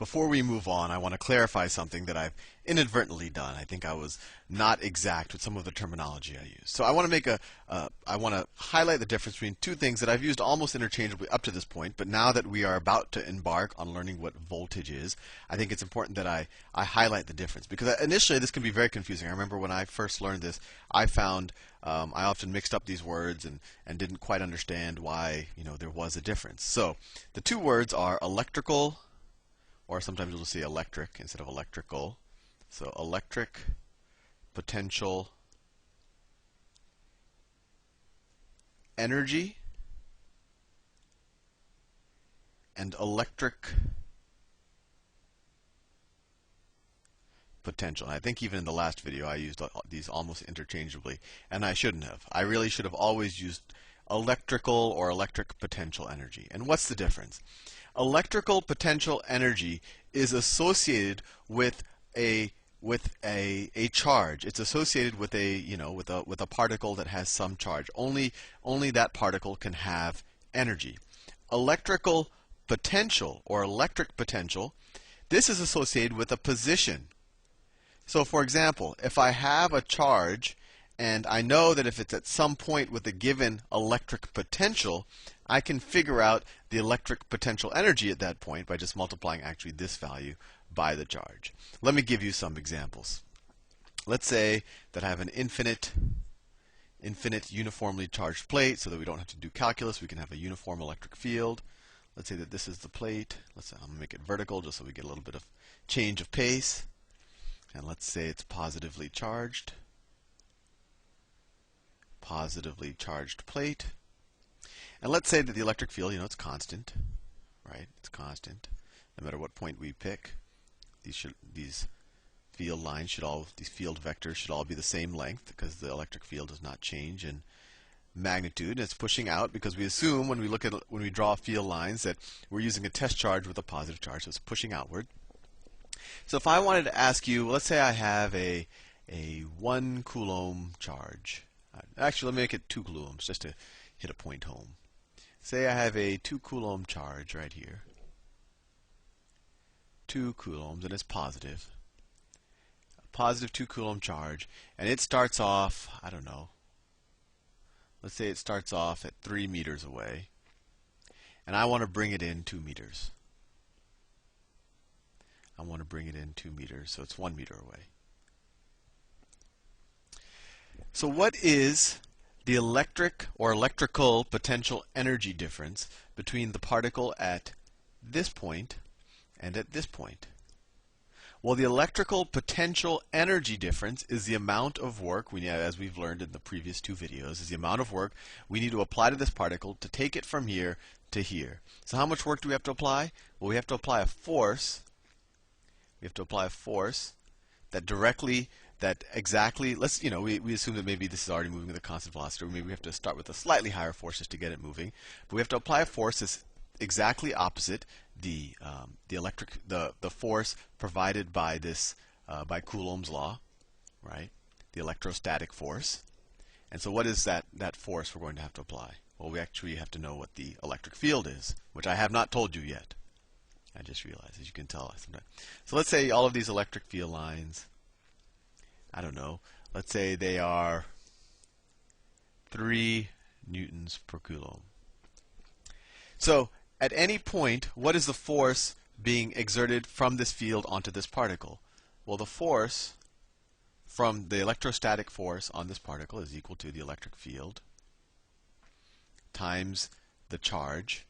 before we move on, I want to clarify something that I've inadvertently done. I think I was not exact with some of the terminology I used. So I want to I want to highlight the difference between two things that I've used almost interchangeably up to this point, but now that we are about to embark on learning what voltage is, I think it's important that I highlight the difference. Because initially this can be very confusing. I remember when I first learned this, I found I often mixed up these words and didn't quite understand why there was a difference. So the two words are electrical, or sometimes you'll see electric instead of electrical. So electric potential energy and electric potential. And I think even in the last video I used these almost interchangeably, and I shouldn't have. I really should have always used electrical or electric potential energy. And what's the difference? Electrical potential energy is associated with a charge. It's associated with with a particle that has some charge. Only that particle can have energy. Electrical potential or electric potential, this is associated with a position. So for example, if I have a charge and I know that if it's at some point with a given electric potential, I can figure out the electric potential energy at that point by just multiplying actually this value by the charge. Let me give you some examples. Let's say that I have an infinite uniformly charged plate, so that we don't have to do calculus. We can have a uniform electric field. Let's say that this is the plate. I'm going to make it vertical just so we get a little bit of change of pace. And let's say it's positively charged. Positively charged plate. And let's say that the electric field, it's constant, right? It's constant, no matter what point we pick. These field lines these field vectors should all be the same length because the electric field does not change in magnitude. And it's pushing out because we assume when we draw field lines that we're using a test charge with a positive charge, so it's pushing outward. So if I wanted to ask you, let's say I have a 1 coulomb charge. Actually, let me make it 2 coulombs just to hit a point home. Say I have a 2 coulomb charge right here. 2 coulombs, and it's positive. A positive 2 coulomb charge, and it starts off, I don't know. Let's say it starts off at 3 meters away, and I want to bring it in 2 meters. I want to bring it in 2 meters, so it's 1 meter away. So what is the electric or electrical potential energy difference between the particle at this point and at this point? Well, the electrical potential energy difference is the amount of work, as we've learned in the previous two videos, is the amount of work we need to apply to this particle to take it from here to here. So how much work do we have to apply? Well, we have to apply a force. We have to apply a force that exactly, we assume that maybe this is already moving with a constant velocity, or maybe we have to start with a slightly higher force just to get it moving. But we have to apply a force that's exactly opposite the force provided by by Coulomb's law, right? The electrostatic force. And so what is that force we're going to have to apply? Well, we actually have to know what the electric field is, which I have not told you yet. I just realized, as you can tell sometimes. So let's say all of these electric field lines, I don't know, let's say they are 3 newtons per coulomb. So at any point, what is the force being exerted from this field onto this particle? Well, the force from the electrostatic force on this particle is equal to the electric field times the charge,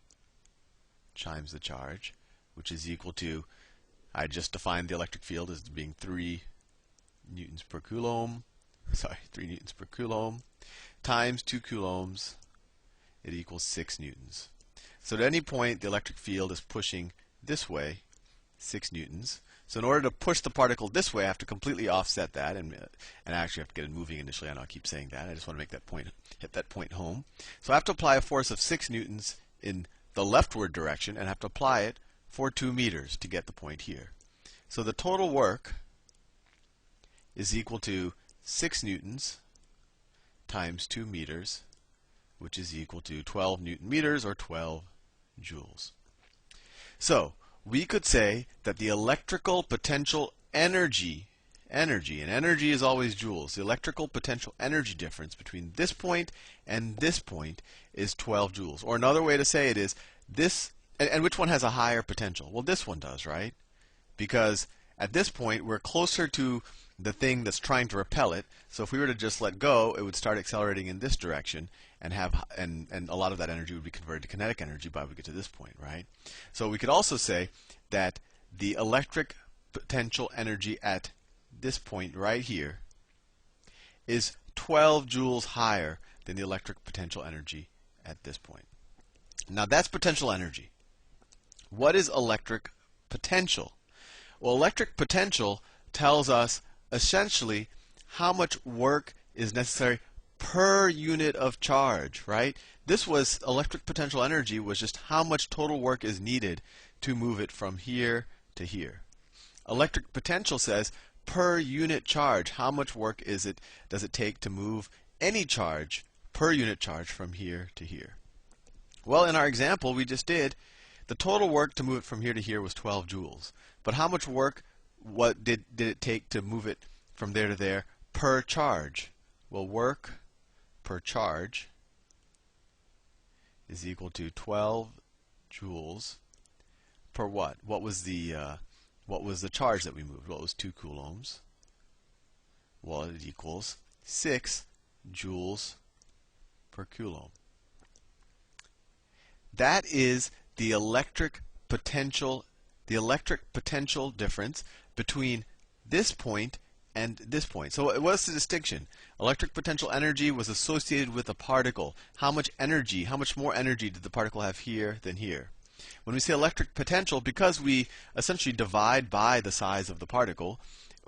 which is equal to, I just defined the electric field as being 3 newtons per coulomb, 3 newtons per coulomb, times 2 coulombs, it equals 6 newtons. So at any point, the electric field is pushing this way, 6 newtons. So in order to push the particle this way, I have to completely offset that, and I actually have to get it moving initially. I know I keep saying that. I just want to make that point, hit that point home. So I have to apply a force of 6 newtons in the leftward direction, and have to apply it for 2 meters to get the point here. So the total work is equal to 6 newtons times 2 meters, which is equal to 12 newton meters or 12 joules. So we could say that the electrical potential energy, and energy is always joules, the electrical potential energy difference between this point and this point is 12 joules. Or another way to say it is this, and which one has a higher potential? Well, this one does, right? Because at this point, we're closer to the thing that's trying to repel it. So if we were to just let go, it would start accelerating in this direction, and a lot of that energy would be converted to kinetic energy by we get to this point, right? So we could also say that the electric potential energy at this point right here is 12 joules higher than the electric potential energy at this point. Now that's potential energy. What is electric potential? Well, electric potential tells us essentially how much work is necessary per unit of charge, right? This was electric potential energy was just how much total work is needed to move it from here to here. Electric potential says per unit charge, how much work does it take to move any charge per unit charge from here to here? Well, in our example we just did, the total work to move it from here to here was 12 joules. But how much work did it take to move it from there to there per charge? Well, work per charge is equal to 12 joules per what? What was the charge that we moved? Well, it was 2 coulombs. Well, it equals 6 joules per coulomb. That is the electric potential difference between this point and this point. So what's the distinction? Electric potential energy was associated with a particle. How much more energy did the particle have here than here? When we say electric potential, because we essentially divide by the size of the particle,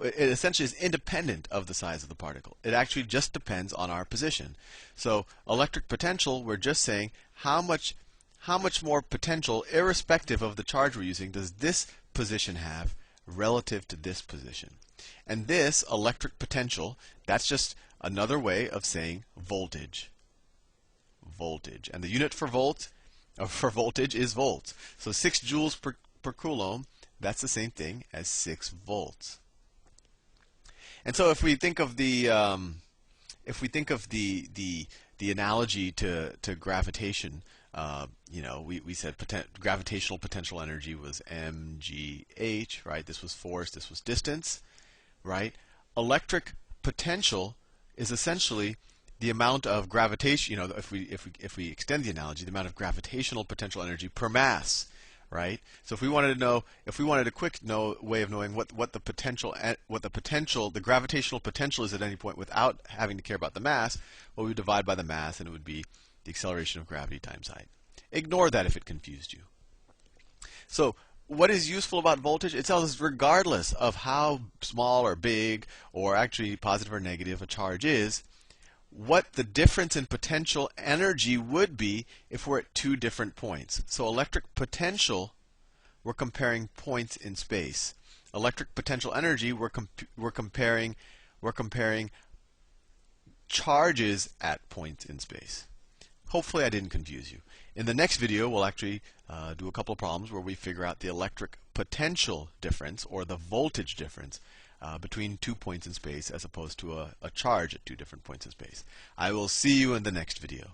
it essentially is independent of the size of the particle. It actually just depends on our position. So electric potential, we're just saying how much more potential, irrespective of the charge we're using, does this position have relative to this position? And this electric potential, that's just another way of saying voltage. Voltage. And the unit for voltage is volts. So 6 joules per coulomb, that's the same thing as 6 volts. And so if we think of the analogy to gravitation, we said gravitational potential energy was mgh, right? This was force, this was distance, right? Electric potential is essentially the amount of gravitation. If we extend the analogy, the amount of gravitational potential energy per mass, right? So if we wanted a quick way of knowing what the gravitational potential is at any point without having to care about the mass, well, we would divide by the mass, and it would be the acceleration of gravity times height. Ignore that if it confused you. So what is useful about voltage? It tells us regardless of how small or big or actually positive or negative a charge is, what the difference in potential energy would be if we're at 2 different points. So electric potential, we're comparing points in space. Electric potential energy, we're comparing charges at points in space. Hopefully I didn't confuse you. In the next video, we'll actually do a couple of problems where we figure out the electric potential difference, or the voltage difference, between 2 points in space as opposed to a charge at 2 different points in space. I will see you in the next video.